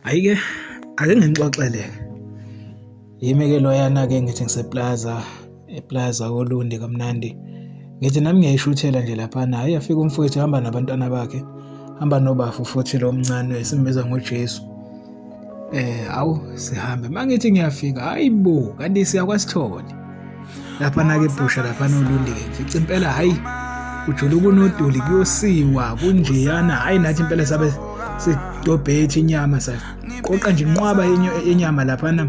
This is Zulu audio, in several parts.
Ayike ake ngixoxele. Yimi ke loyana ke ngithi eplaza koLundi kaMnandi. Ngithi nami ngiyayishuthela nje lapha na. Ayafika umfowethu hamba nabantwana bakhe. Hamba nobafu futhi lo mncane simbiza ngoJesu. Awu sihambe. Mangithi ngiyafika, hayibo, kanti siyakwasithole. Lapha na ke ebusha lapha noLundi ke. Fica impela hayi ujula kunodoli kuyosiwa kunjeyana. Hayi nathi impela sabe sidobhethe inyama qoqa nje inqwaba yenyama lapha na.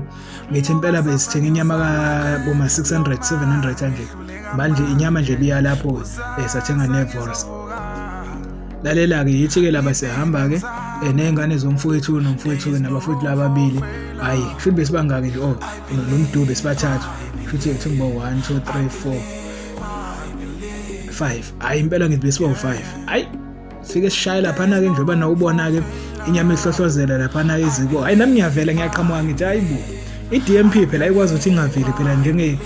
Ngithi impela besithenga inyama ka boma 600 700 kanje. Manje inyama nje biya lapho sathenga nevors. Lalela ke yithi ke laba sihamba ke nezingane zomfowethu nomfowethu nabafowethu lababili. Hayi should besibanga ke nje nomdube sibathathu. Futhi ngithemba 1 2 3 4 5. Hayi impela ngithi besiba u5. Hayi sike sishaya lapha na ke njengoba nawubona ke inyama ehlohlozela lapha na eziko. Hayi nami ngiyavela ngiyaqhamuka ngithi hayibo iDMP phela ikwazi ukuthi ingaveli phela njenge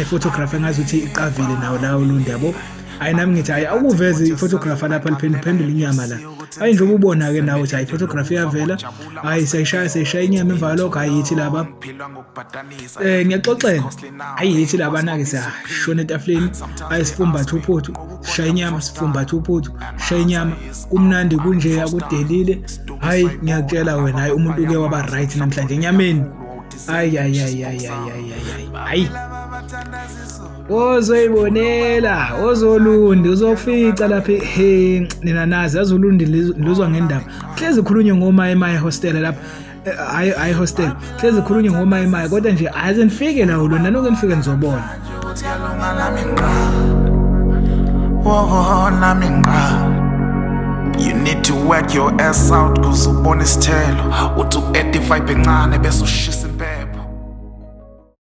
photographer engazi ukuthi iqavile nawo la uLundi yabo. Hayi nami ngithi hayi akuveze iphotographer lapha liphendula inyama la. Hayi njengoba ubona ke nawe ukuthi hayi photography yavela. Hayi seyishaya inyama emva lokho hayi yithi laba ngiyaxoxela. Hayi yithi laba na ke siyashona etafuleni. Hayi sifumbatha uphuthu shaya inyama sifumbatha uphuthu shaya inyama kumnandi kunje akudelile. Hayi ngiyakutshela wena hayi umuntu ke waba right namhlanje enyameni. Hayi ozoyibonela ozolundi uzofica lapha nina nazi azolundi luzwa ngendaba hlezi khulunywe ngoMaye hostel lapha hayi hostel hlezi khulunywe ngoMaye kodwa nje azenifike la ulona noke nifike nizobona You need to work your ass out cuz ubona isithelo uthi 85 encane bese ushisa